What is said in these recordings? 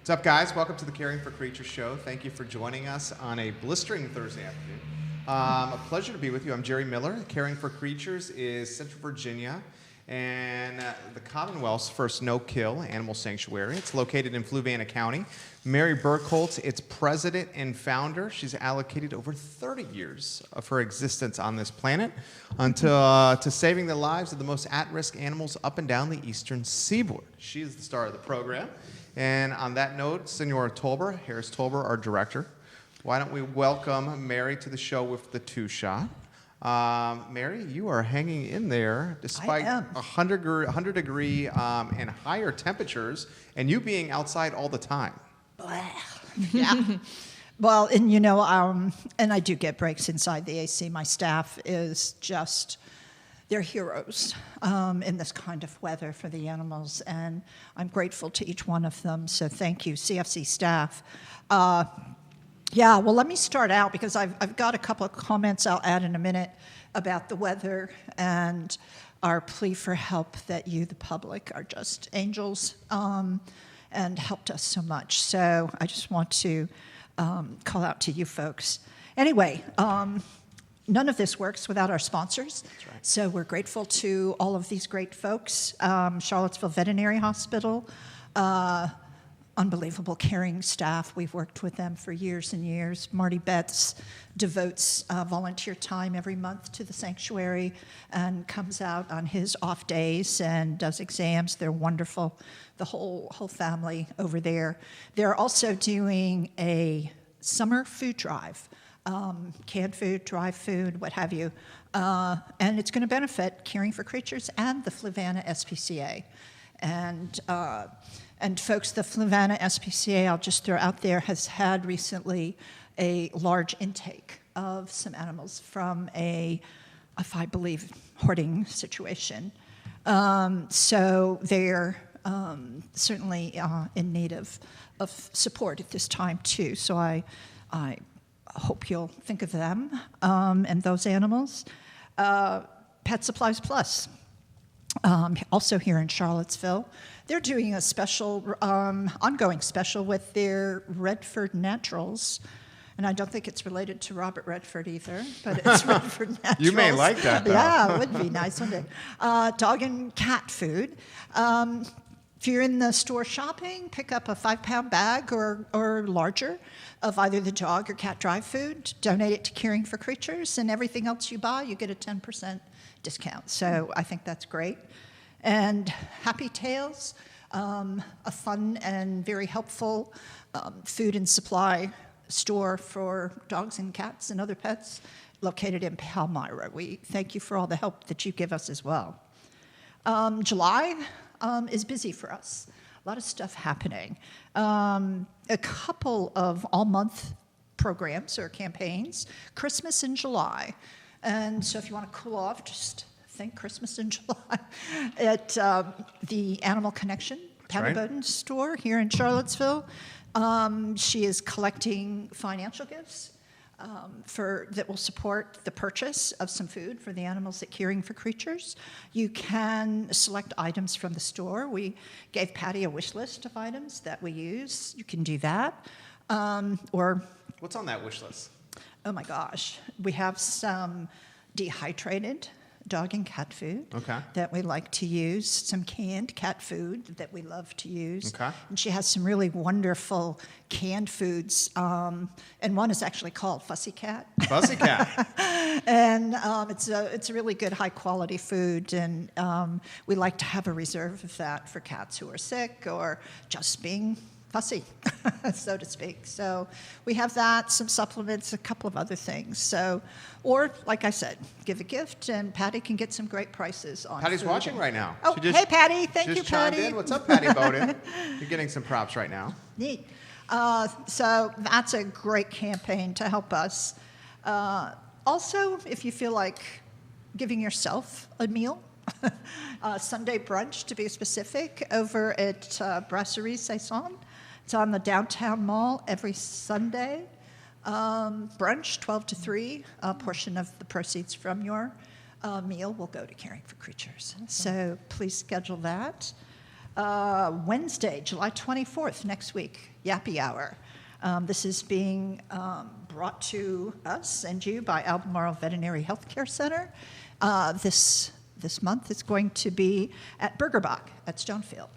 What's up, guys? Welcome to the Caring for Creatures show. Thank you for joining us on a blistering Thursday afternoon. A pleasure to be with you. I'm Jerry Miller. Caring for Creatures is Central Virginia and the Commonwealth's first no-kill animal sanctuary. It's located in Fluvanna County. Mary Birkholz, its president and founder. She's allocated over 30 years of her existence on this planet to saving the lives of the most at-risk animals up and down the eastern seaboard. She is the star of the program. And on that note, Senora Tolber, Harris Tolber, our director, why don't we welcome Mary to the show with the two-shot. Mary, you are hanging in there despite 100 degree and higher temperatures, and you being outside all the time. Yeah. Well, and and I do get breaks inside the AC. My staff is just, they're heroes in this kind of weather for the animals, and I'm grateful to each one of them. So thank you, CFC staff. Yeah, well, let me start out because I've got a couple of comments I'll add in a minute about the weather and our plea for help that you, the public, are just angels and helped us so much. So I just want to call out to you folks. Anyway, none of this works without our sponsors. That's right. So we're grateful to all of these great folks. Charlottesville Veterinary Hospital, unbelievable caring staff. We've worked with them for years and years. Marty Betts devotes volunteer time every month to the sanctuary and comes out on his off days and does exams. They're wonderful, the whole family over there. They're also doing a summer food drive, canned food, dry food, what have you. And it's going to benefit Caring for Creatures and the Fluvanna SPCA. And folks, the Fluvanna SPCA, I'll just throw out there, has had recently a large intake of some animals from I believe, hoarding situation. So they're certainly in need of support at this time, too. So I hope you'll think of them and those animals. Pet Supplies Plus, also here in Charlottesville. They're doing a special, ongoing special with their Redford Naturals. And I don't think it's related to Robert Redford either, but it's Redford Naturals. You may like that, though. Yeah, it would be nice, wouldn't it? Dog and cat food. If you're in the store shopping, pick up a 5-pound bag or larger of either the dog or cat dry food, donate it to Caring for Creatures, and everything else you buy, you get a 10% discount. So I think that's great. And Happy Tales, a fun and very helpful food and supply store for dogs and cats and other pets located in Palmyra. We thank you for all the help that you give us as well. July is busy for us. A lot of stuff happening. A couple of all-month programs or campaigns, Christmas in July. And so if you want to cool off, just think Christmas in July at the Animal Connection, Patty Bowden store here in Charlottesville. She is collecting financial gifts that will support the purchase of some food for the animals at Caring for Creatures. You can select items from the store. We gave Patty a wish list of items that we use. You can do that. Or What's on that wish list? oh my gosh, we have some dehydrated dog and cat food that we like to use, some canned cat food that we love to use. And she has some really wonderful canned foods, and one is actually called Fussy Cat. Fussy Cat. And it's a really good high-quality food, and we like to have a reserve of that for cats who are sick or just being fussy, so to speak. So we have that, some supplements, a couple of other things. So, or like I said, give a gift, and Patty can get some great prices on Patty's food. watching right now. Oh, hey, Patty. Thank you, just chimed Patty. in. What's up, Patty Bowden? You're getting some props right now. Neat. So that's a great campaign to help us. Also, if you feel like giving yourself a meal, Sunday brunch to be specific, over at Brasserie Saison. It's on the downtown mall every Sunday. Brunch, 12 to 3. A portion of the proceeds from your meal will go to Caring for Creatures. So please schedule that. Wednesday, July 24th, next week, Yappy Hour. This is being brought to us and you by Albemarle Veterinary Healthcare Center. This month it's going to be at Burgerbach at Stonefield.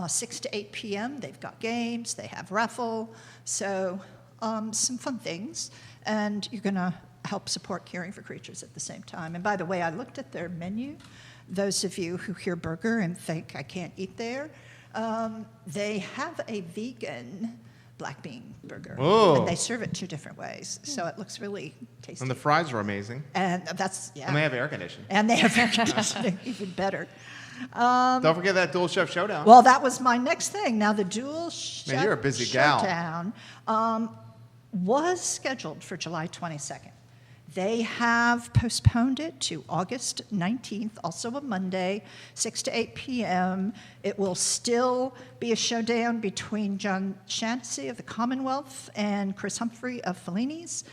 6 to 8 p.m. They've got games, they have raffle, so some fun things. And you're going to help support Caring for Creatures at the same time. And by the way, I looked at their menu. Those of you who hear burger and think I can't eat there, they have a vegan black bean burger. Ooh. And they serve it 2 different ways. So it looks really tasty. And the fries are amazing. And that's, yeah. And they have air conditioning. And they have air conditioning, even better. Don't forget that Dual Chef Showdown. Well, that was my next thing. Now, the Dual Chef Man, you're a busy gal. Showdown was scheduled for July 22nd. They have postponed it to August 19th, also a Monday, 6 to 8 p.m. It will still be a showdown between John Shaughnessy of the Commonwealth and Chris Humphrey of Fellini's.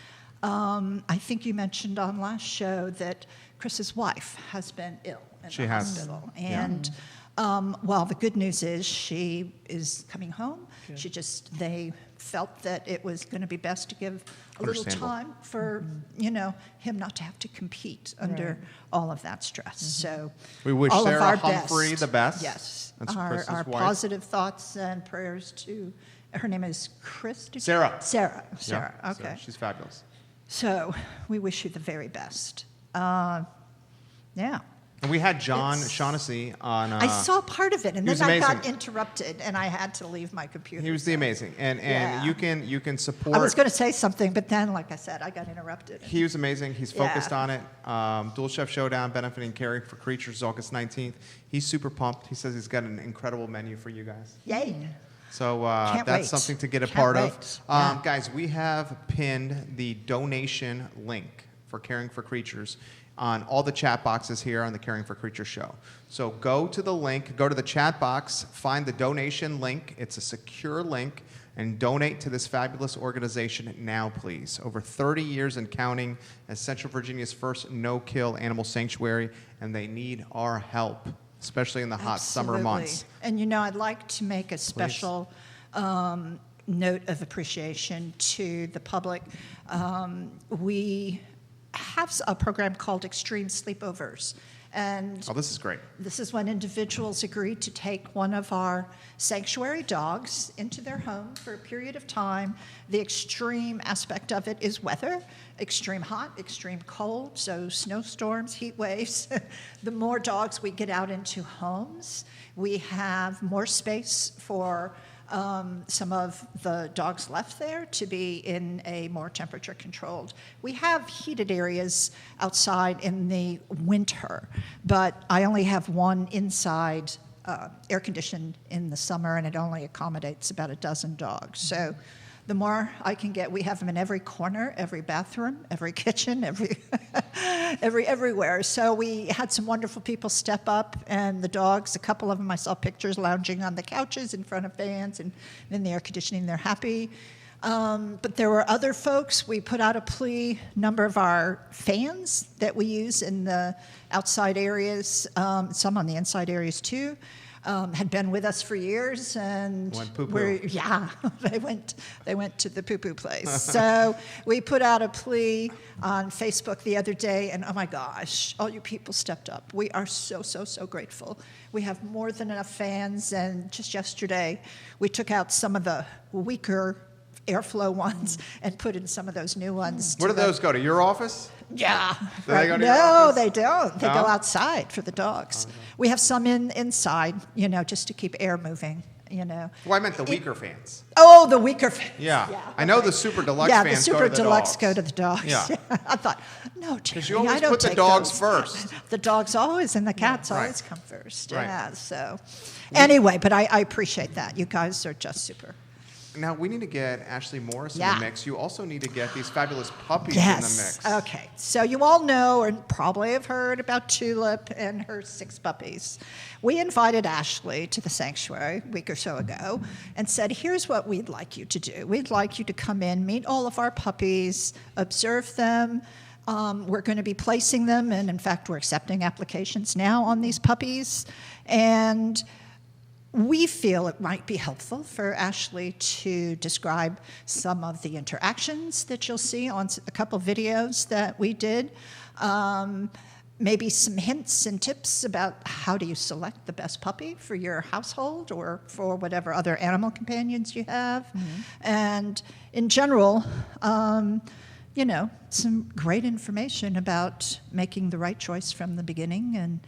I think you mentioned on last show that Chris's wife has been ill in the hospital. And well, the good news is she is coming home. Good. They felt that it was going to be best to give a little time for, him not to have to compete under all of that stress. So we wish all Sarah of our Humphrey best. the best. Yes. That's our Chris's wife. positive thoughts and prayers to, her name is Chris? Sarah. Sarah. Yeah, Okay. Sarah. She's fabulous. So we wish you the very best. Yeah. And we had John Shaughnessy on. I saw part of it, and he then was I got amazing. interrupted, and I had to leave my computer. He was the amazing, and Yeah. you can support. I was going to say something, but then, like I said, I got interrupted. He was amazing. He's focused Yeah. on it. Dual Chef Showdown, benefiting Caring for Creatures, August 19th. He's super pumped. He says he's got an incredible menu for you guys. Yay. So Can't that's wait. something to get a Can't part wait. of. Yeah. Guys, we have pinned the donation link for Caring for Creatures on all the chat boxes here on the Caring for Creatures show. So go to the link, go to the chat box, find the donation link. It's a secure link, and donate to this fabulous organization now, please. Over 30 years and counting as Central Virginia's first no-kill animal sanctuary, and they need our help, especially in the hot summer Absolutely. months. And I'd like to make a special note of appreciation to the public. We have a program called Extreme Sleepovers. And Oh, this is great. this is when individuals agree to take one of our sanctuary dogs into their home for a period of time. The extreme aspect of it is weather, extreme hot, extreme cold, so snowstorms, heat waves. The more dogs we get out into homes, we have more space for some of the dogs left there to be in a more temperature controlled. We have heated areas outside in the winter, but I only have one inside air conditioned in the summer, and it only accommodates about a dozen dogs. So the more I can get, we have them in every corner, every bathroom, every kitchen, everywhere. So we had some wonderful people step up, and the dogs, a couple of them I saw pictures lounging on the couches in front of fans and in the air conditioning. They're happy. But there were other folks. We put out a plea. Number of our fans that we use in the outside areas, some on the inside areas too, had been with us for years, and Went poo-poo. they went to the poo-poo place. So we put out a plea on Facebook the other day, and oh my gosh, all you people stepped up. We are so grateful. We have more than enough fans, and just yesterday we took out some of the weaker airflow ones and put in some of those new ones. Where do those go? To your office? Yeah. Do they go to your No, office? they don't. They No? go outside for the dogs. Okay. We have some inside, just to keep air moving, Well, I meant the weaker fans. Oh, the weaker fans. Yeah. I know the super deluxe yeah, fans the go super to the deluxe dogs. go to the dogs. Yeah. I thought, no, Because Jerry, you always I don't put the take dogs those. first. The dogs always, and the cats Right. always come first. Right. Yeah, so anyway, but I appreciate that. You guys are just super. Now, we need to get Ashleigh Morris in Yeah. the mix. You also need to get these fabulous puppies Yes. in the mix. Okay. So you all know and probably have heard about Tulip and her 6 puppies. We invited Ashleigh to the sanctuary a week or so ago and said, here's what we'd like you to do. We'd like you to come in, meet all of our puppies, observe them. We're going to be placing them, and in fact, we're accepting applications now on these puppies. And we feel it might be helpful for Ashleigh to describe some of the interactions that you'll see on a couple videos that we did. Maybe some hints and tips about how do you select the best puppy for your household or for whatever other animal companions you have. And in general, some great information about making the right choice from the beginning and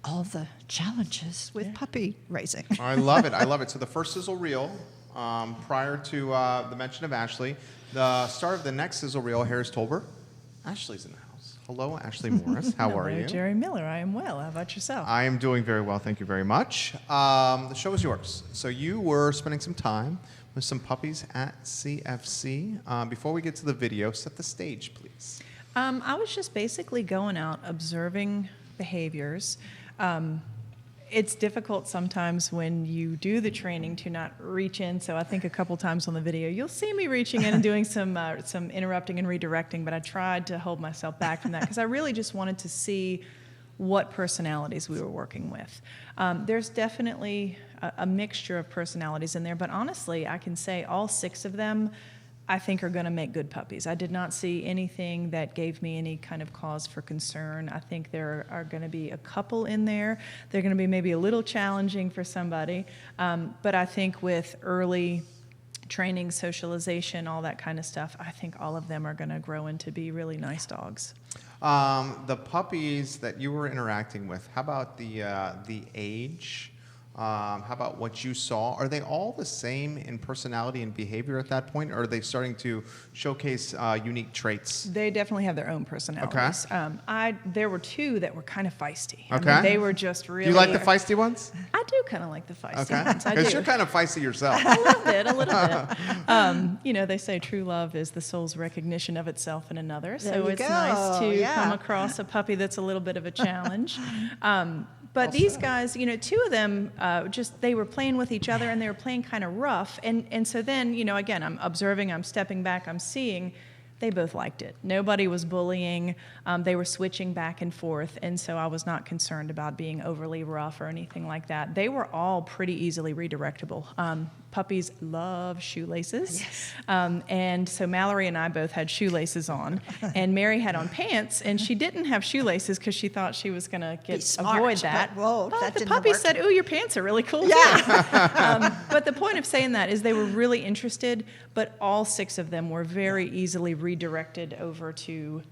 all the challenges with puppy raising. I love it. I love it. So the first Sizzle Reel, prior to the mention of Ashleigh, the start of the next Sizzle Reel, Harris Tolber. Ashleigh's in the house. Hello, Ashleigh Morris. How are you? Jerry Miller. I am well. How about yourself? I am doing very well. Thank you very much. The show is yours. So you were spending some time with some puppies at CFC. Before we get to the video, set the stage, please. I was just basically going out, observing behaviors. It's difficult sometimes when you do the training to not reach in. So I think a couple times on the video, you'll see me reaching in and doing some interrupting and redirecting, but I tried to hold myself back from that because I really just wanted to see what personalities we were working with. There's definitely a mixture of personalities in there, but honestly, I can say all 6 of them I think are going to make good puppies. I did not see anything that gave me any kind of cause for concern. I think there are going to be a couple in there. They're going to be maybe a little challenging for somebody, but I think with early training, socialization, all that kind of stuff, I think all of them are going to grow into be really nice dogs. The puppies that you were interacting with, how about the age? How about what you saw? Are they all the same in personality and behavior at that point, or are they starting to showcase unique traits? They definitely have their own personalities. Okay. There were 2 that were kind of feisty. Okay. I mean, they were just really... Do you like the feisty ones? I do kind of like the feisty ones. I Because do. you're kind of feisty yourself. A little bit. They say true love is the soul's recognition of itself in another. There So you it's go. nice to Yeah. come across a puppy that's a little bit of a challenge. But these guys, 2 of them, they were playing with each other and they were playing kind of rough. And so then, again, I'm observing, I'm stepping back, I'm seeing. They both liked it. Nobody was bullying. They were switching back and forth. And so I was not concerned about being overly rough or anything like that. They were all pretty easily redirectable. Puppies love shoelaces. Yes. And so Mallory and I both had shoelaces on. And Mary had on pants. And she didn't have shoelaces because she thought she was going to avoid that. But the puppy said, "Ooh, your pants are really cool." Yeah. Too. But the point of saying that is they were really interested, but all 6 of them were very easily redirected over to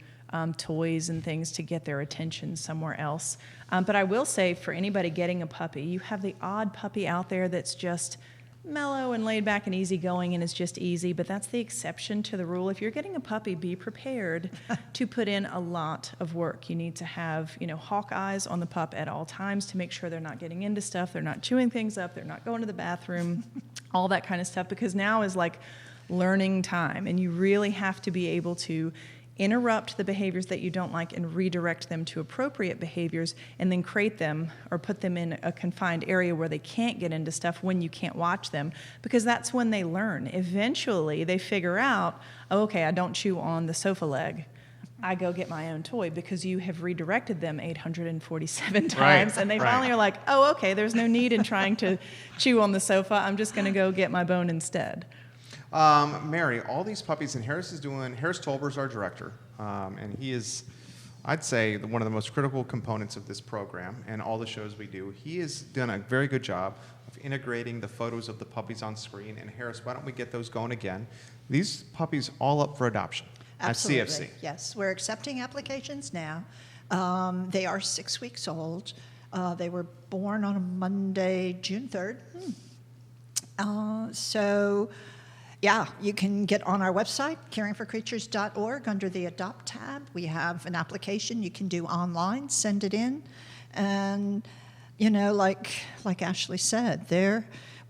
toys and things to get their attention somewhere else. But I will say, for anybody getting a puppy, you have the odd puppy out there that's just mellow and laid back and easygoing and is just easy, but that's the exception to the rule. If you're getting a puppy, be prepared to put in a lot of work. You need to have, hawk eyes on the pup at all times to make sure they're not getting into stuff, they're not chewing things up, they're not going to the bathroom, all that kind of stuff, because now is like learning time, and you really have to be able to interrupt the behaviors that you don't like and redirect them to appropriate behaviors, and then crate them or put them in a confined area where they can't get into stuff when you can't watch them, because that's when they learn. Eventually, they figure out, oh, okay, I don't chew on the sofa leg. I go get my own toy, because you have redirected them 847 times, and they finally are like, oh, okay, there's no need in trying to chew on the sofa. I'm just going to go get my bone instead. Mary, all these puppies, and Harris Tolber's our director, and he is, I'd say, one of the most critical components of this program and all the shows we do. He has done a very good job of integrating the photos of the puppies on screen. And Harris, why don't we get those going again? These puppies all up for adoption. Absolutely. At CFC. Yes, we're accepting applications now. They are 6 weeks old. They were born on a Monday, June 3rd. Yeah, you can get on our website, caringforcreatures.org, under the Adopt tab. We have an application you can do online, send it in. And, like Ashleigh said,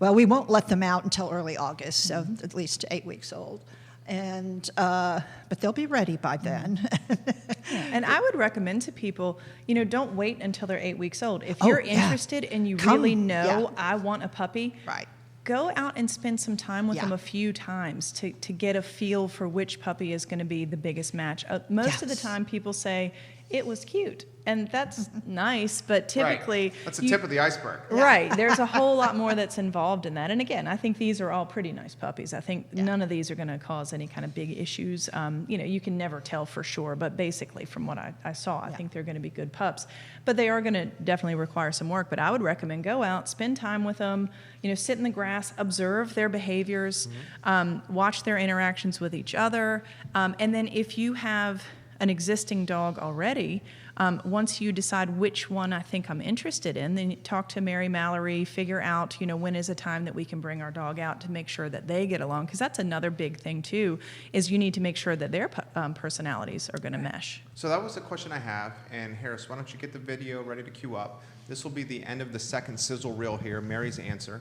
we won't let them out until early August, so at least 8 weeks old. And but they'll be ready by then. And I would recommend to people, don't wait until they're 8 weeks old. If you're interested and you really know, I want a puppy, right. Go out and spend some time with Yeah. them a few times to get a feel for which puppy is going to be the biggest match. Most of the time people say it was cute. And that's nice, but typically... Right. That's the tip of the iceberg. Right. There's a whole lot more that's involved in that. And again, I think these are all pretty nice puppies. I think none of these are going to cause any kind of big issues. You can never tell for sure, but basically from what I saw, I think they're going to be good pups. But they are going to definitely require some work. But I would recommend go out, spend time with them, sit in the grass, observe their behaviors, watch their interactions with each other. And then if you have an existing dog already, once you decide which one I think I'm interested in, then you talk to Mary Mallory, figure out, when is a time that we can bring our dog out to make sure that they get along. Because that's another big thing, too, is you need to make sure that their personalities are going to mesh. So that was the question I have. And Harris, why don't you get the video ready to queue up? This will be the end of the second Sizzle Reel here, Mary's answer.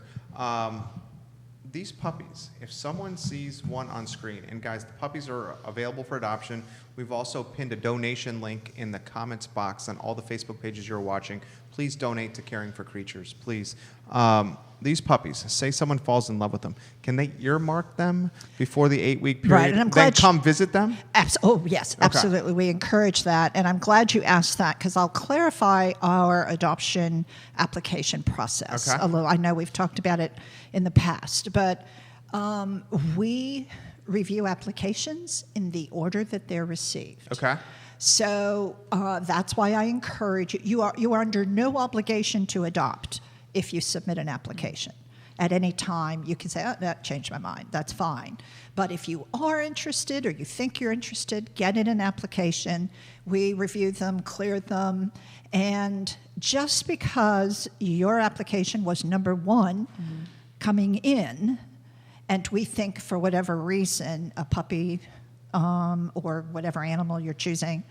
These puppies, if someone sees one on screen, and guys, the puppies are available for adoption. We've also pinned a donation link in the comments box on all the Facebook pages you're watching. Please donate to Caring for Creatures, please. These puppies, say someone falls in love with them, can they earmark them before the 8-week period? Right, and I'm glad then come visit them? Oh, yes, absolutely. We encourage that. And I'm glad you asked that because I'll clarify our adoption application process a little. I know we've talked about it in the past, but we review applications in the order that they're received. Okay. So that's why I encourage you. You are under no obligation to adopt if you submit an application. At any time, you can say, oh, that changed my mind. That's fine. But if you are interested or you think you're interested, get in an application. We review them, clear them. And just because your application was number one coming in, and we think for whatever reason a puppy or whatever animal you're choosing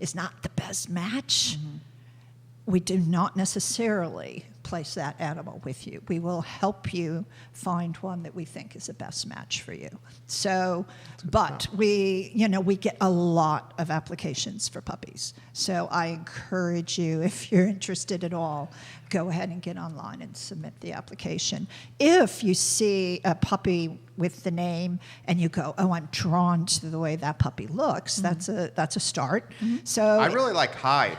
is not the best match, we do not necessarily place that animal with you. We will help you find one that we think is the best match for you. So, but we get a lot of applications for puppies. So I encourage you, if you're interested at all, go ahead and get online and submit the application. If you see a puppy with the name and you go, oh, I'm drawn to the way that puppy looks, that's a start. So I really like Hyde.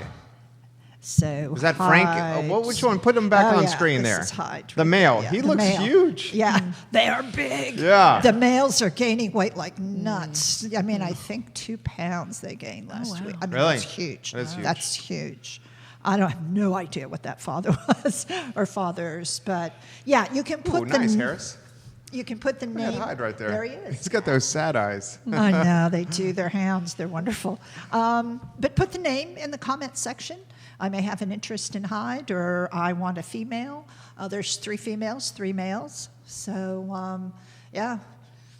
So is that Frank? Which one? Put him back on screen this there. Is Hyde. The male. Yeah, he the looks male. huge. Yeah, they are big. Yeah. The males are gaining weight like nuts. I mean, I think 2 pounds they gained last week. I mean, Really? that's huge. That is huge. That's huge. I don't have no idea what that father was or fathers, but yeah, you can put nice, Harris. You can put the Look name. at Hyde right there. There he is. He's got those sad eyes. I know, they do. They're hounds. They're wonderful. But put the name in the comment section. I may have an interest in Hyde, or I want a female. There's 3 females, 3 males. So, yeah.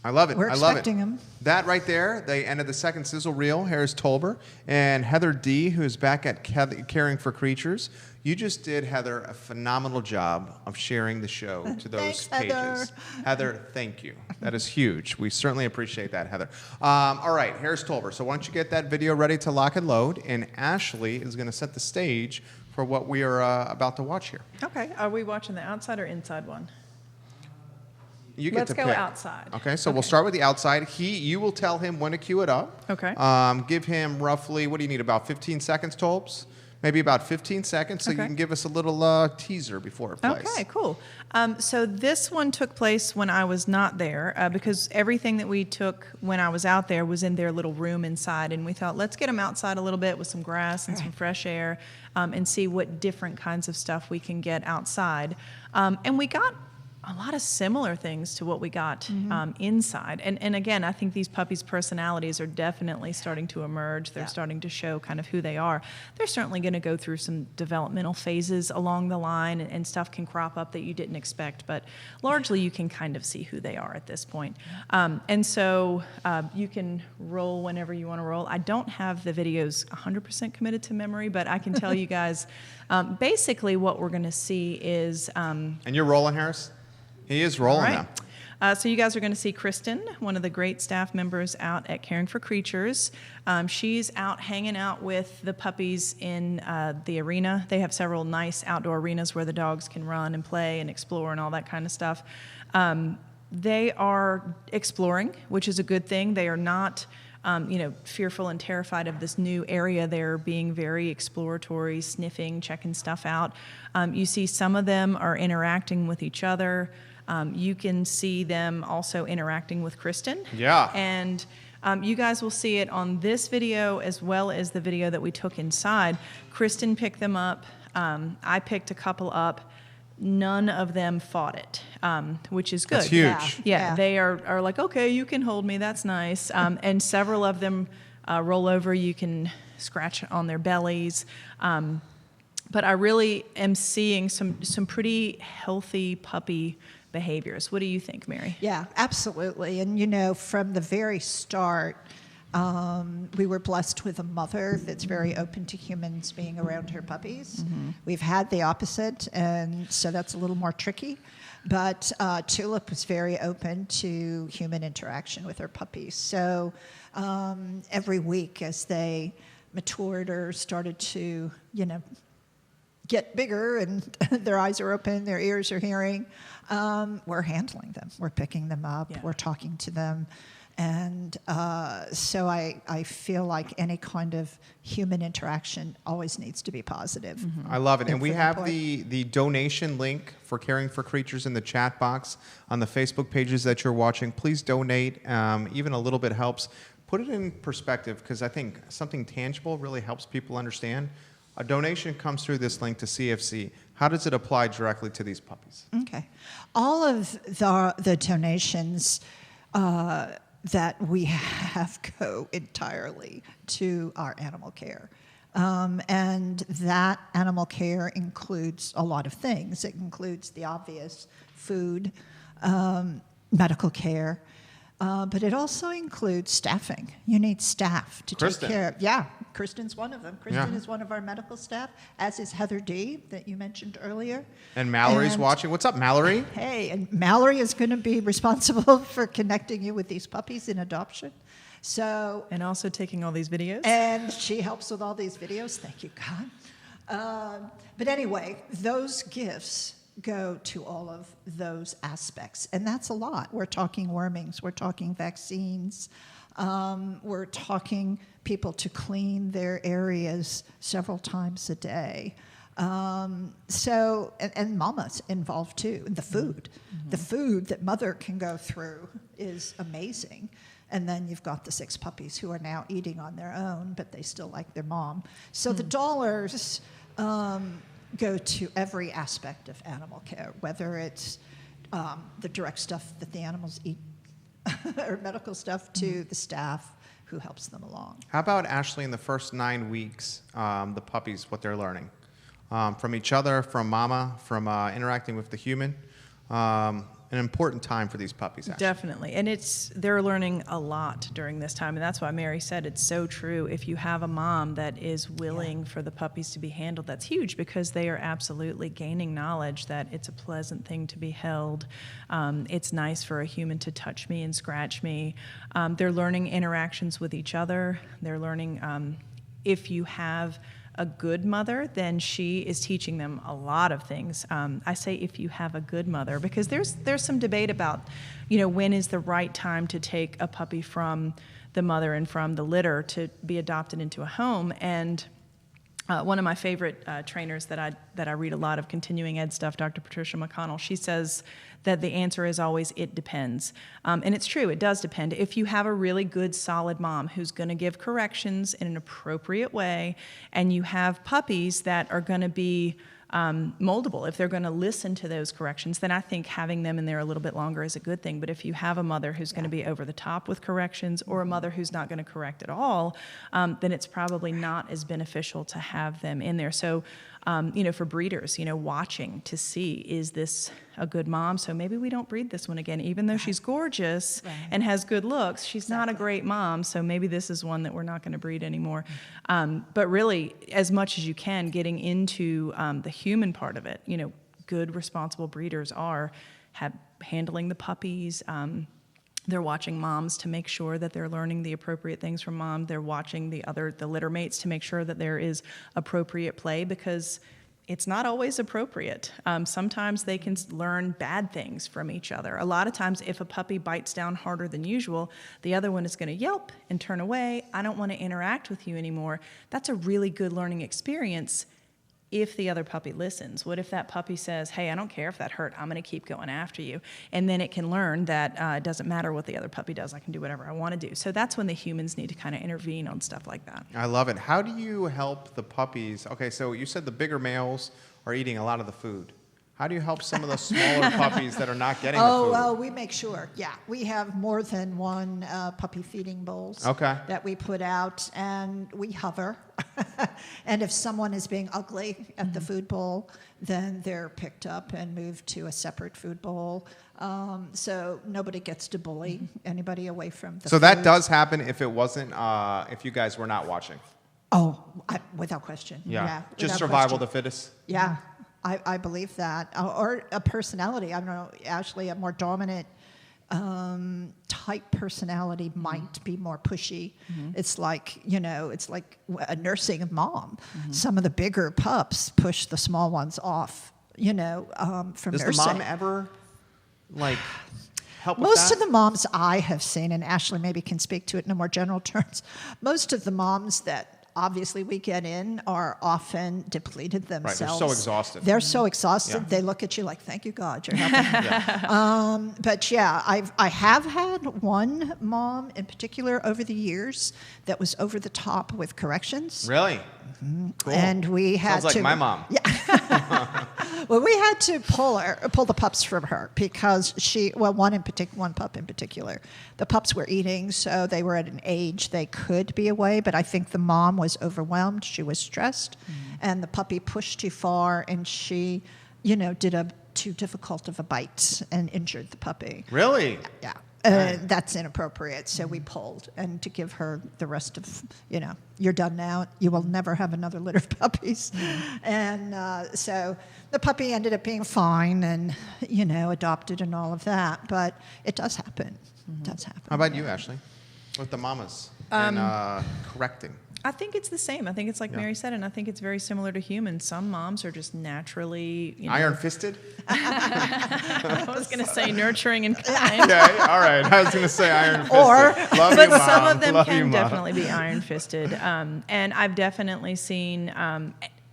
I love it. We're expecting them. That right there, they ended the second Sizzle Reel, Harris Tolber, and Heather D., who's back at Caring for Creatures. You just did, Heather, a phenomenal job of sharing the show to those Thanks, pages. Heather. Heather, thank you. That is huge. We certainly appreciate that, Heather. All right, Harris Tolber. So why don't you get that video ready to lock and load, and Ashleigh is going to set the stage for what we are about to watch here. Okay. Are we watching the outside or inside one? You get Let's to go pick. outside. Okay, so we'll start with the outside. You will tell him when to cue it up. Okay. Give him roughly, what do you need, about 15 seconds, Tolbs? Maybe about 15 seconds, so you can give us a little teaser before it plays. Okay, cool. So this one took place when I was not there because everything that we took when I was out there was in their little room inside, and we thought, let's get them outside a little bit with some grass and some fresh air and see what different kinds of stuff we can get outside. And we got a lot of similar things to what we got inside. And again, I think these puppies' personalities are definitely starting to emerge. They're starting to show kind of who they are. They're certainly going to go through some developmental phases along the line, and stuff can crop up that you didn't expect, but largely you can kind of see who they are at this point. And so you can roll whenever you want to roll. I don't have the videos 100% committed to memory, but I can tell you guys basically what we're going to see is... And you're rolling, Harris? He is rolling now. So you guys are going to see Kristen, one of the great staff members out at Caring for Creatures. She's out hanging out with the puppies in the arena. They have several nice outdoor arenas where the dogs can run and play and explore and all that kind of stuff. They are exploring, which is a good thing. They are not fearful and terrified of this new area. They're being very exploratory, sniffing, checking stuff out. You see some of them are interacting with each other. You can see them also interacting with Kristen. Yeah. And you guys will see it on this video as well as the video that we took inside. Kristen picked them up. I picked a couple up. None of them fought it, which is good. That's huge. Yeah, they are like, okay, you can hold me, that's nice. And several of them roll over, you can scratch on their bellies. But I really am seeing some pretty healthy puppy behaviors. What do you think, Mary? Yeah, absolutely. And from the very start, we were blessed with a mother that's very open to humans being around her puppies. Mm-hmm. We've had the opposite, and so that's a little more tricky. But Tulip was very open to human interaction with her puppies. So every week as they matured or started to, get bigger and their eyes are open, their ears are hearing, we're handling them. We're picking them up. Yeah. We're talking to them. And so I feel like any kind of human interaction always needs to be positive. Mm-hmm. I love it. And we have the donation link for Caring for Creatures in the chat box on the Facebook pages that you're watching. Please donate. Even a little bit helps. Put it in perspective, because I think something tangible really helps people understand. A donation comes through this link to CFC. How does it apply directly to these puppies? Okay. All of the donations that we have go entirely to our animal care. And that animal care includes a lot of things. It includes the obvious food, medical care, but it also includes staffing. You need staff to take care of. Yeah, Kristen's one of them. Kristen is one of our medical staff, as is Heather D. that you mentioned earlier. And Mallory's watching. What's up, Mallory? Hey, and Mallory is going to be responsible for connecting you with these puppies in adoption. And also taking all these videos. And she helps with all these videos. Thank you, God. But anyway, those gifts go to all of those aspects. And that's a lot. We're talking wormings. We're talking vaccines. We're talking people to clean their areas several times a day. And mama's involved too. The food. Mm-hmm. The food that mother can go through is amazing. And then you've got the 6 puppies who are now eating on their own, but they still like their mom. So the dollars go to every aspect of animal care, whether it's the direct stuff that the animals eat or medical stuff to the staff who helps them along. How about, Ashleigh, in the first 9 weeks, the puppies, what they're learning? From each other, from mama, from interacting with the human. An important time for these puppies, actually. Definitely. And they're learning a lot during this time. And that's why Mary said it's so true. If you have a mom that is willing for the puppies to be handled, that's huge, because they are absolutely gaining knowledge that it's a pleasant thing to be held. It's nice for a human to touch me and scratch me. They're learning interactions with each other. They're learning if you have a good mother, then she is teaching them a lot of things. I say if you have a good mother, because there's some debate about, when is the right time to take a puppy from the mother and from the litter to be adopted into a home. And one of my favorite trainers that I read a lot of continuing ed stuff, Dr. Patricia McConnell, she says that the answer is always, it depends. And it's true, it does depend. If you have a really good, solid mom who's going to give corrections in an appropriate way, and you have puppies that are going to be moldable, if they're going to listen to those corrections, then I think having them in there a little bit longer is a good thing. But if you have a mother who's going to be over the top with corrections, or a mother who's not going to correct at all, then it's probably not as beneficial to have them in there. So, for breeders, watching to see, is this a good mom? So maybe we don't breed this one again, even though she's gorgeous and has good looks. She's not a great mom, so maybe this is one that we're not going to breed anymore. But really, as much as you can, getting into the human part of it, good, responsible breeders are handling the puppies. They're watching moms to make sure that they're learning the appropriate things from mom. They're watching the litter mates to make sure that there is appropriate play, because it's not always appropriate. Sometimes they can learn bad things from each other. A lot of times, if a puppy bites down harder than usual, the other one is going to yelp and turn away. I don't want to interact with you anymore. That's a really good learning experience if the other puppy listens. What if that puppy says, hey, I don't care if that hurt, I'm going to keep going after you. And then it can learn that it doesn't matter what the other puppy does, I can do whatever I want to do. So that's when the humans need to kind of intervene on stuff like that. I love it. How do you help the puppies? Okay, so you said the bigger males are eating a lot of the food. How do you help some of the smaller puppies that are not getting the food? Well, we make sure. Yeah, we have more than one puppy feeding bowls that we put out, and we hover. And if someone is being ugly at the food bowl, then they're picked up and moved to a separate food bowl. So nobody gets to bully anybody away from the So food. that does happen if it wasn't, if you guys were not watching. Oh, without question. Yeah. Just without survival of the question. fittest. Yeah, I believe that. Or a personality. I don't know, Ashleigh, a more dominant type personality might be more pushy. It's like, it's like a nursing mom. Some of the bigger pups push the small ones off, from nursing. Does the mom ever, help with Most that? of the moms I have seen, and Ashleigh maybe can speak to it in a more general terms, most of the moms that obviously we get in are often depleted themselves. Right, they're so exhausted. They're so exhausted. Yeah. They look at you like, thank you, God, you're helping me. But yeah, I have had one mom in particular over the years that was over the top with corrections. Really? Cool. And we had Sounds like to. my mom. Yeah. Well, we had to pull the pups from her because one pup in particular, the pups were eating, so they were at an age they could be away, but I think the mom was overwhelmed, she was stressed, and the puppy pushed too far, and she, did too difficult of a bite and injured the puppy. Really? Yeah. That's inappropriate, so we pulled, and to give her the rest of, you're done now, you will never have another litter of puppies. And so the puppy ended up being fine and, adopted and all of that, but it does happen. It does happen. How about you, Ashleigh? With the mamas and correcting? I think it's the same. I think it's like Mary said, and I think it's very similar to humans. Some moms are just naturally, Iron-fisted? I was going to say nurturing and kind. Yeah, all right. I was going to say iron-fisted. Love But you, Mom. some of them Love you, can Mom. definitely be iron-fisted. And I've definitely seen,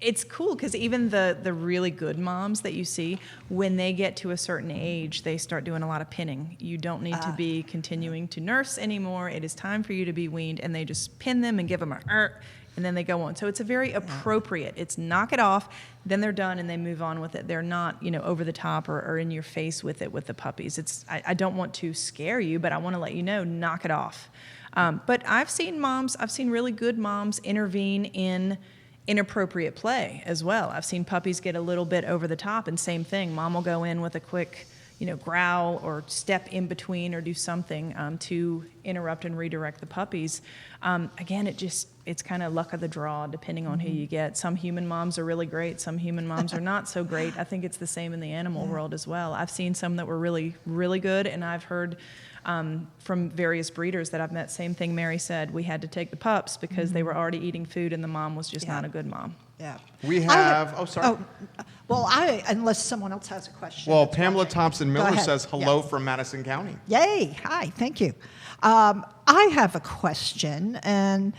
it's cool because even the really good moms that you see, when they get to a certain age, they start doing a lot of pinning. You don't need to be continuing to nurse anymore. It is time for you to be weaned, and they just pin them and give them and then they go on. So it's a very appropriate. It's knock it off, then they're done, and they move on with it. They're not, over the top or in your face with it with the puppies. I don't want to scare you, but I want to let you know, knock it off. But I've seen really good moms intervene in inappropriate play as well. I've seen puppies get a little bit over the top, and same thing. Mom will go in with a quick, growl or step in between or do something to interrupt and redirect the puppies. Again, it's kind of luck of the draw depending on who you get. Some human moms are really great. Some human moms are not so great. I think it's the same in the animal world as well. I've seen some that were really, really good, and I've heard from various breeders that I've met, same thing Mary said, we had to take the pups because they were already eating food and the mom was just not a good mom. Yeah. We have, sorry. Well, unless someone else has a question. Well, that's Pamela watching. Thompson Go Miller ahead. says hello from Madison County. Yay. Hi. Thank you. I have a question, and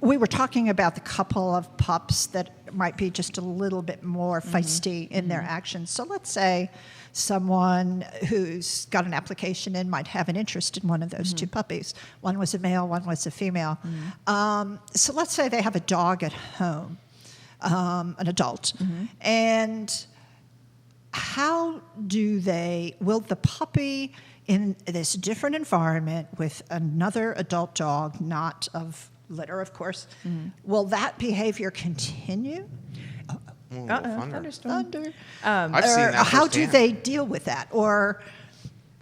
we were talking about the couple of pups that might be just a little bit more feisty in their actions. So let's say someone who's got an application in might have an interest in one of those two puppies. One was a male, one was a female. So let's say they have a dog at home, an adult. And how will the puppy in this different environment with another adult dog, not of litter, of course, will that behavior continue? Ooh, Thunderstorm. Thunder. I've seen that How do firsthand. they deal with that? Or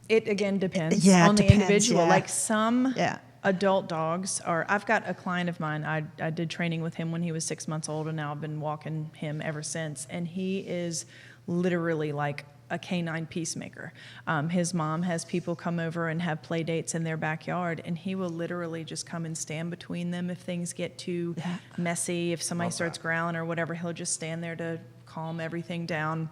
It again depends Yeah, it on the depends, individual. yeah. Like some Yeah. adult dogs are. I've got a client of mine. I did training with him when he was 6 months old, and now I've been walking him ever since. And he is literally like a canine peacemaker. His mom has people come over and have play dates in their backyard, and he will literally just come and stand between them if things get too messy. If somebody starts growling or whatever, he'll just stand there to calm everything down.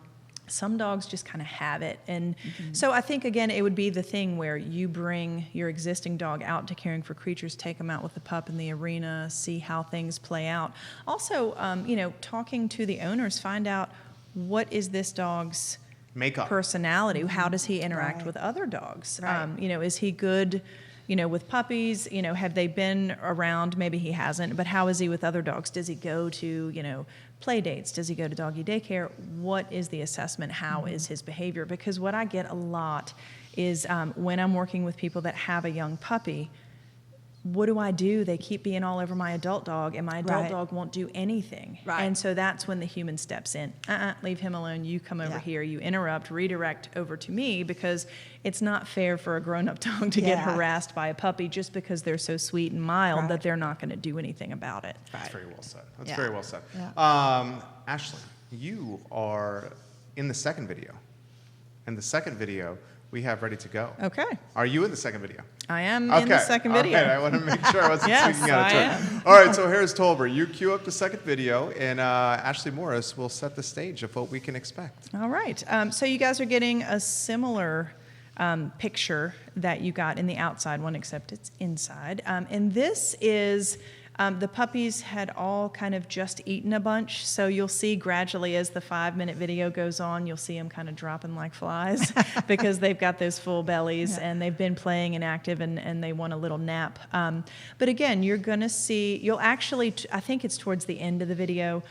Some dogs just kind of have it. And so I think, again, it would be the thing where you bring your existing dog out to Caring for Creatures, take them out with the pup in the arena, see how things play out. Also, talking to the owners, find out what is this dog's Makeup. personality. How does he interact with other dogs? Right. Is he good with puppies? Have they been around? Maybe he hasn't, but how is he with other dogs? Does he go to, play dates? Does he go to doggy daycare? What is the assessment? How is his behavior? Because what I get a lot is when I'm working with people that have a young puppy, what do I do? They keep being all over my adult dog, and my adult dog won't do anything. Right. And so that's when the human steps in. Leave him alone. You come over here. You interrupt, redirect over to me, because it's not fair for a grown-up dog to get harassed by a puppy just because they're so sweet and mild that they're not going to do anything about it. That's very well said. That's very well said. Yeah. Ashleigh, you are in the second video. And the second video we have ready to go. Okay. Are you in the second video? I am in the second video. Okay, I want to make sure I wasn't Yes, speaking out of I turn. All right, so here's Tolbert. You cue up the second video, and Ashleigh Morris will set the stage of what we can expect. All right. So you guys are getting a similar picture that you got in the outside one, except it's inside. And this is the puppies had all kind of just eaten a bunch. So you'll see gradually as the 5-minute video goes on, you'll see them kind of dropping like flies because they've got those full bellies and they've been playing and active and they want a little nap. But again, you're going to see, you'll actually, I think it's towards the end of the video,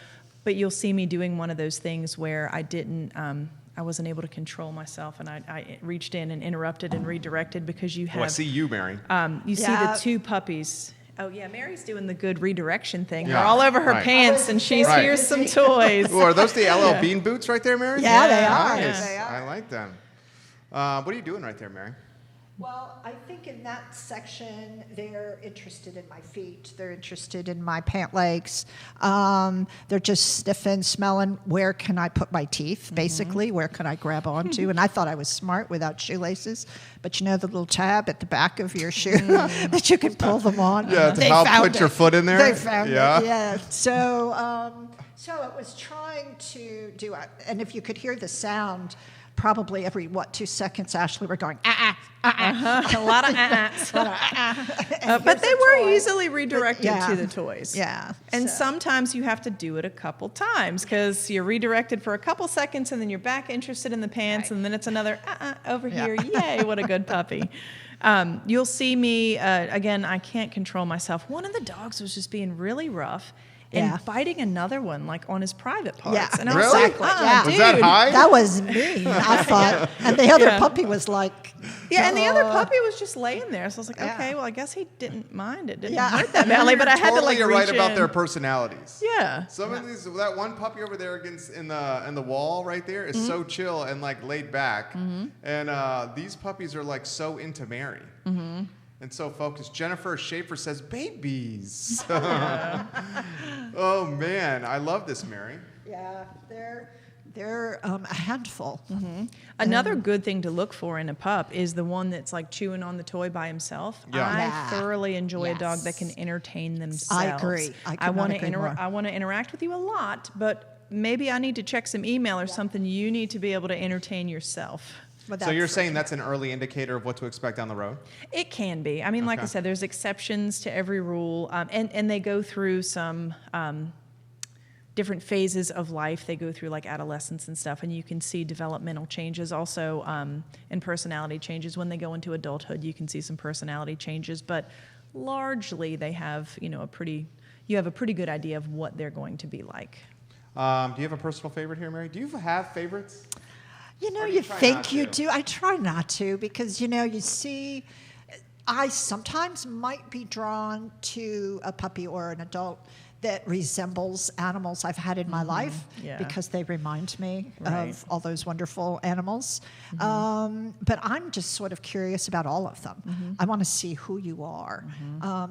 but you'll see me doing one of those things where I wasn't able to control myself, and I reached in and interrupted and redirected because you have. Oh, I see you, Mary. You see the two puppies. Oh yeah, Mary's doing the good redirection thing. Yeah. They're all over her Right. pants, and she's here's some toys. Ooh, are those the LL Bean boots right there, Mary? Yeah, they are. Nice. They are. I like them. What are you doing right there, Mary? Well, I think in that section, they're interested in my feet. They're interested in my pant legs. They're just sniffing, smelling. Where can I put my teeth, basically? Where can I grab onto? And I thought I was smart without shoelaces. But you know the little tab at the back of your shoe that you can pull them on? Yeah, to They help found put it. your foot in there? They found Yeah. it, yeah. So it was trying to do it. And if you could hear the sound, probably every, 2 seconds, Ashleigh, we're going, A lot of ahs. And But here's they a were toy. easily redirected Yeah. to the toys. Yeah. And so- sometimes you have to do it a couple times because you're redirected for a couple seconds and then you're back interested in the pants and then it's another over here. Yay, what a good puppy. You'll see me, again, I can't control myself. One of the dogs was just being really rough and biting another one like on his private parts. Yeah. And I was Really? like, Yeah. Was that dude. high? That was me, I thought. And the other puppy was like, Yeah, and the other puppy was just laying there. So I was like, Yeah. okay, well, I guess he didn't mind. It didn't Yeah. hurt that badly, but I had to Totally, like you're reach right about in. their personalities. Yeah. Some of these, that one puppy over there against in the wall right there is so chill and like laid back, and these puppies are like so into Mary. And so focused. Jennifer Schaefer says, babies. Oh, man. I love this, Mary. yeah, they're a handful. Another good thing to look for in a pup is the one that's like chewing on the toy by himself. Yeah. I Yeah. thoroughly enjoy a dog that Yes. can entertain themselves. I agree. I could not wanna agree more. I want to interact with you a lot, but maybe I need to check some email or something. You need to be able to entertain yourself. But So you're that's- saying that's an early indicator of what to expect down the road? It can be. I mean, like I Okay. said, there's exceptions to every rule, and they go through some different phases of life. They go through like adolescence and stuff, and you can see developmental changes also and personality changes. When they go into adulthood, you can see some personality changes, but largely they have, you have a pretty good idea of what they're going to be like. Do you have a personal favorite here, Mary? Do you have favorites? You know, Or do you you try think not you to? do. I try not to because, you see, I sometimes might be drawn to a puppy or an adult that resembles animals I've had in my life Yeah. because they remind me Right. of all those wonderful animals. But I'm just sort of curious about all of them. I want to see who you are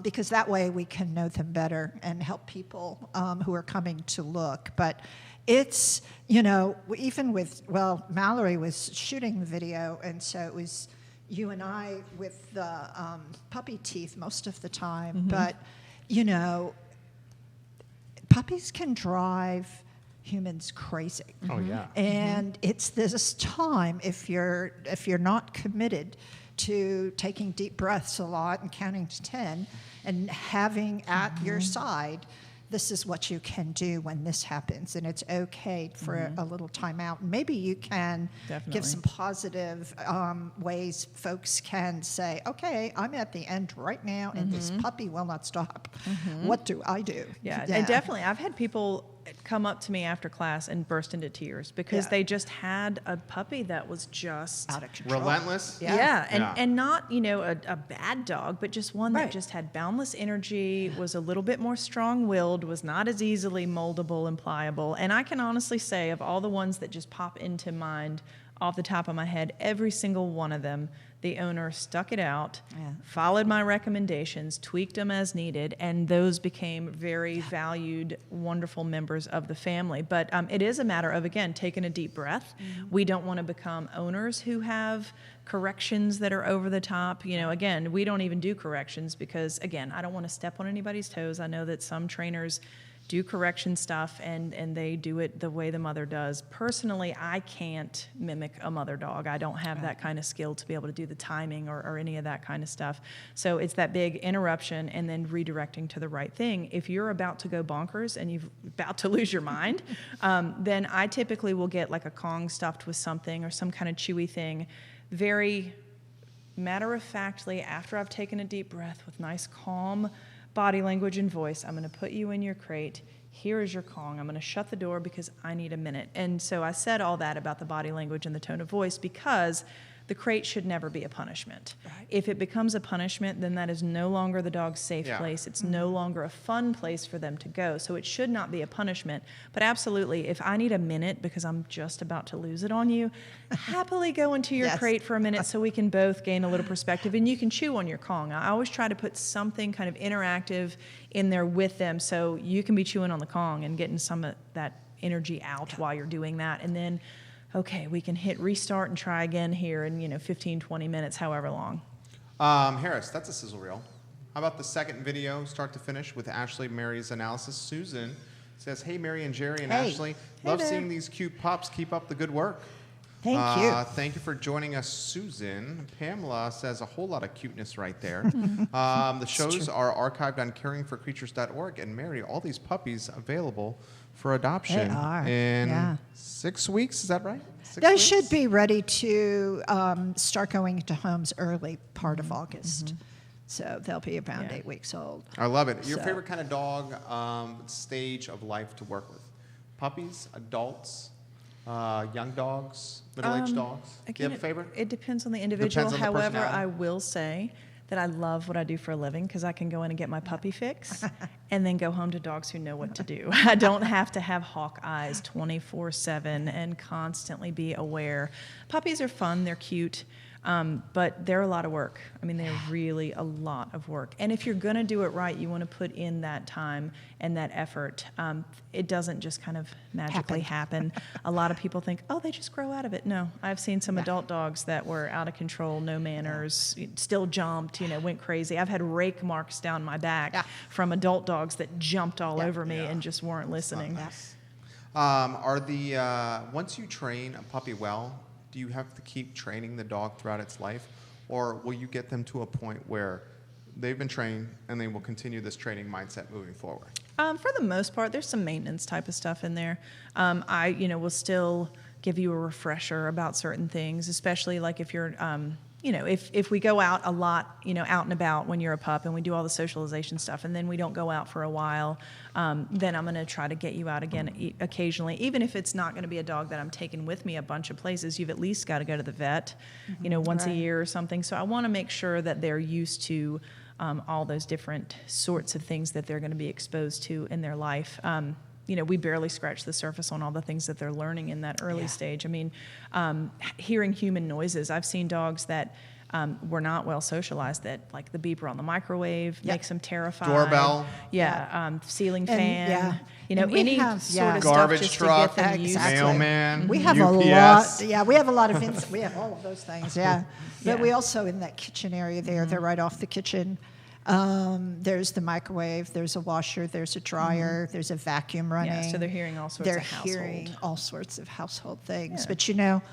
because that way we can know them better and help people who are coming to look. But it's, even with, Mallory was shooting the video, and so it was you and I with the puppy teeth most of the time. But, puppies can drive humans crazy. Oh yeah. And it's this time, if you're not committed to taking deep breaths a lot and counting to 10 and having at your side, this is what you can do when this happens, and it's okay for a little time out. And maybe you can Definitely. give some positive ways folks can say, okay, I'm at the end right now, and this puppy will not stop. What do I do? Yeah, and definitely, I've had people come up to me after class and burst into tears because Yeah. they just had a puppy that was just Out of control. Relentless. Yeah, Yeah. and not, a bad dog, but just one that Right. just had boundless energy, was a little bit more strong-willed, was not as easily moldable and pliable. And I can honestly say, of all the ones that just pop into mind off the top of my head, every single one of them, the owner stuck it out, Yeah. followed my recommendations, tweaked them as needed, and those became very valued, wonderful members of the family. But it is a matter of, again, taking a deep breath. We don't want to become owners who have corrections that are over the top. Again, we don't even do corrections because, again, I don't want to step on anybody's toes. I know that some trainers do correction stuff and they do it the way the mother does. Personally, I can't mimic a mother dog. I don't have that kind of skill to be able to do the timing or any of that kind of stuff. So it's that big interruption and then redirecting to the right thing. If you're about to go bonkers and you're about to lose your mind, then I typically will get like a Kong stuffed with something or some kind of chewy thing. Very matter-of-factly, after I've taken a deep breath with nice, calm body language and voice, I'm going to put you in your crate. Here is your Kong. I'm going to shut the door because I need a minute. And so I said all that about the body language and the tone of voice because the crate should never be a punishment. Right. If it becomes a punishment, then that is no longer the dog's safe Yeah. place. It's no longer a fun place for them to go. So it should not be a punishment. But absolutely, if I need a minute because I'm just about to lose it on you, happily go into your Yes. crate for a minute so we can both gain a little perspective. And you can chew on your Kong. I always try to put something kind of interactive in there with them so you can be chewing on the Kong and getting some of that energy out while you're doing that. And then okay, we can hit restart and try again here in 15, 20 minutes, however long. Harris, that's a sizzle reel. How about the second video, start to finish, with Ashleigh Mary's analysis? Susan says, hey, Mary and Jerry and Hey. Ashleigh, Hey love there. seeing these cute pups. Keep up the good work. Thank you. Thank you for joining us, Susan. Pamela says a whole lot of cuteness right there. The shows are archived on caringforcreatures.org. And Mary, all these puppies available for adoption They are, in yeah. 6 weeks. Is that right? 6 Those weeks? should be ready to start going into homes early part of August. So they'll be around Yeah. 8 weeks old. I love it. Your So- favorite kind of dog stage of life to work with? Puppies, adults, young dogs, middle-aged dogs? Do you Again, have a favorite? It depends on the individual. Depends on the However, personality. I will say that I love what I do for a living because I can go in and get my puppy fix and then go home to dogs who know what to do. I don't have to have hawk eyes 24/7 and constantly be aware. Puppies are fun. They're cute. But they're a lot of work. I mean, they're really a lot of work. And if you're going to do it right, you want to put in that time and that effort. It doesn't just kind of magically happen. A lot of people think, oh, they just grow out of it. No, I've seen some adult dogs that were out of control, no manners, still jumped, went crazy. I've had rake marks down my back from adult dogs that jumped all over me and just weren't listening. Once you train a puppy well, do you have to keep training the dog throughout its life, or will you get them to a point where they've been trained and they will continue this training mindset moving forward? For the most part, there's some maintenance type of stuff in there. I will still give you a refresher about certain things, especially like if you're, if we go out a lot, out and about when you're a pup and we do all the socialization stuff and then we don't go out for a while, then I'm going to try to get you out again occasionally. Even if it's not going to be a dog that I'm taking with me a bunch of places, you've at least got to go to the vet, once a Right. year or something. So I want to make sure that they're used to all those different sorts of things that they're going to be exposed to in their life. We barely scratch the surface on all the things that they're learning in that early stage. I mean, hearing human noises. I've seen dogs that were not well socialized, that like the beeper on the microwave makes them terrified. Doorbell. Ceiling fan. And we any have, sort of garbage stuff just truck, to get them used to. mailman, We have UPS. we have a lot of we have all of those things, But we also, in that kitchen area there, they're right off the kitchen. There's the microwave, there's a washer, there's a dryer, there's a vacuum running. Yeah, so they're hearing all sorts of household. They're hearing all sorts of household things. Yeah. But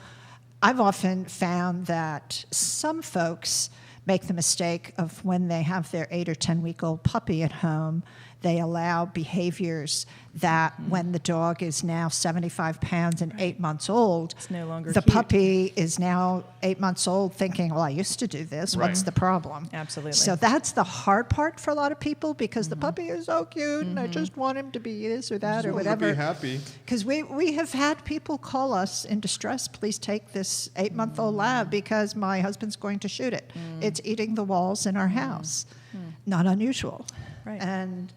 I've often found that some folks make the mistake of when they have their 8 or 10-week-old puppy at home, they allow behaviors that when the dog is now 75 pounds and 8 months old, it's no longer the cute. Puppy is now 8 months old thinking, well, I used to do this. What's the problem? Absolutely. So that's the hard part for a lot of people, because the puppy is so cute and I just want him to be this or that or whatever. Be happy. Because we have had people call us in distress, please take this 8-month-old lab because my husband's going to shoot it. It's eating the walls in our house. Not unusual. Right. And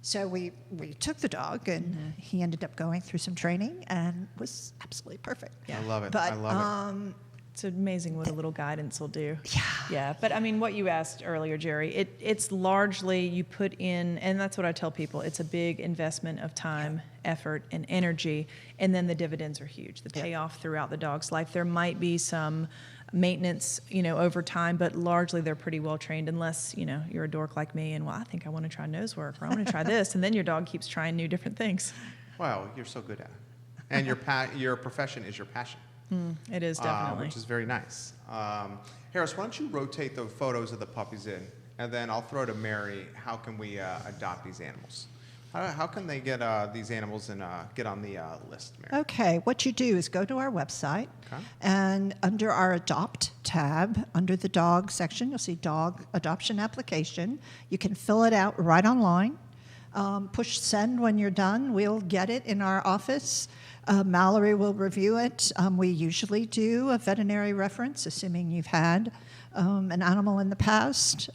so we took the dog, and he ended up going through some training and was absolutely perfect. Yeah. I love it. But, I love it. It's amazing what a little guidance will do. Yeah. Yeah. But I mean, what you asked earlier, Jerry, it's largely you put in, and that's what I tell people, it's a big investment of time, effort, and energy, and then the dividends are huge. The payoff throughout the dog's life. There might be some maintenance, over time, but largely they're pretty well trained, unless, you're a dork like me and, well, I think I want to try nose work, or I want to try this, and then your dog keeps trying new different things. Wow, you're so good at it. And your profession is your passion. It is, definitely. Which is very nice. Harris, why don't you rotate the photos of the puppies in, and then I'll throw to Mary, how can we adopt these animals? How can they get these animals and get on the list, Mary? Okay, what you do is go to our website, and under our Adopt tab, under the dog section, you'll see Dog Adoption Application. You can fill it out right online. Push send when you're done. We'll get it in our office. Mallory will review it. We usually do a veterinary reference, assuming you've had an animal in the past.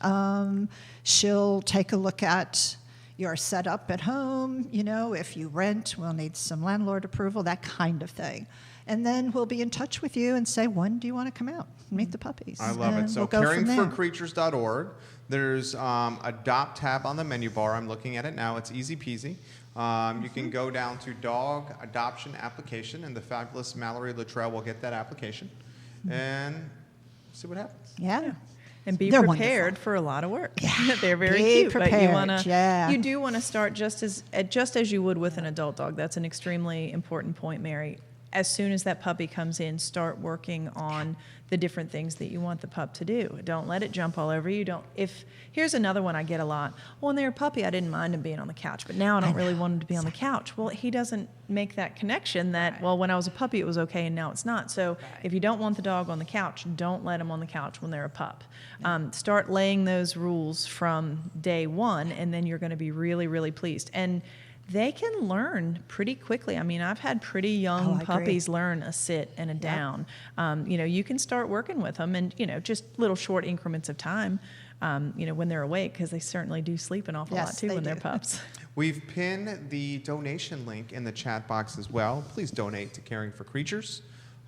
She'll take a look at your setup at home. If you rent, we'll need some landlord approval, that kind of thing. And then we'll be in touch with you and say, when do you want to come out and meet the puppies? I love it. So we'll caringforcreatures.org. There's Adopt tab on the menu bar. I'm looking at it now. It's easy peasy. You can go down to Dog Adoption Application, and the fabulous Mallory Luttrell will get that application and see what happens. Yeah. And be They're prepared wonderful. for a lot of work. Yeah, They're very be cute, but prepared, you do want to start just as you would with an adult dog. That's an extremely important point, Mary. As soon as that puppy comes in, start working on the different things that you want the pup to do. Don't let it jump all over you. Here's another one I get a lot. Well, when they were a puppy, I didn't mind him being on the couch, but now I don't really want him to be on the couch. Well, he doesn't make that connection that, well, when I was a puppy, it was okay, and now it's not. So if you don't want the dog on the couch, don't let him on the couch when they're a pup. Start laying those rules from day one, and then you're going to be really, really pleased. And they can learn pretty quickly. I mean, I've had pretty young puppies learn a sit and a down. You can start working with them, and just little short increments of time. When they're awake, because they certainly do sleep an awful lot too when they're pups. We've pinned the donation link in the chat box as well. Please donate to Caring for Creatures.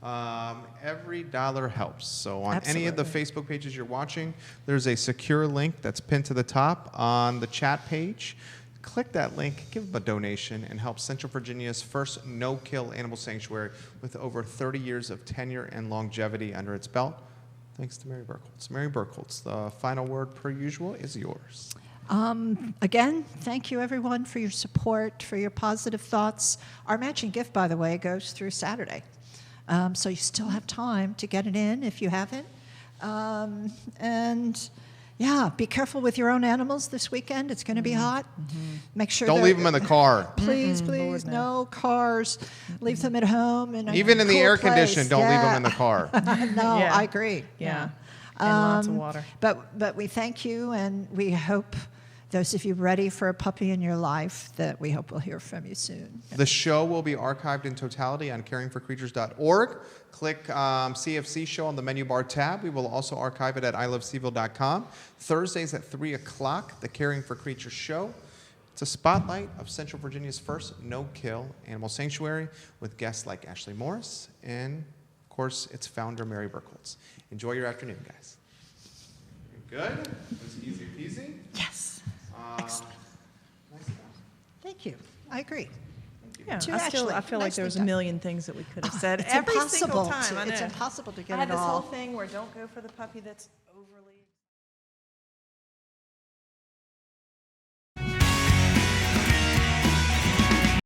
Every dollar helps. So on any of the Facebook pages you're watching, there's a secure link that's pinned to the top on the chat page. Click that link, give a donation, and help Central Virginia's first no-kill animal sanctuary with over 30 years of tenure and longevity under its belt. Thanks to Mary Birkholz. Mary Birkholz, the final word, per usual, is yours. Again, thank you, everyone, for your support, for your positive thoughts. Our matching gift, by the way, goes through Saturday. So you still have time to get it in if you haven't. Yeah, be careful with your own animals this weekend. It's going to be hot. Make sure don't leave them in the car. Please, please, no cars. Leave them at home. Even in the air condition, don't leave them in the car. No, I agree. Yeah. And lots of water. But we thank you, and we hope those of you ready for a puppy in your life, that we hope we'll hear from you soon. The show will be archived in totality on caringforcreatures.org. Click CFC show on the menu bar tab. We will also archive it at ilovecville.com. Thursdays at 3 o'clock, the Caring for Creatures show. It's a spotlight of Central Virginia's first no-kill animal sanctuary with guests like Ashleigh Morris and, of course, its founder, Mary Birkholz. Enjoy your afternoon, guys. Good? It was easy peasy. Yes. Excellent. Nice enough. Thank you. I agree. Yeah, To I Ashleigh. feel like there Nicely was a done. million things that we could have said It's every impossible single time. to- I it's know. impossible to get I had it this all. whole thing where don't go for the puppy that's overly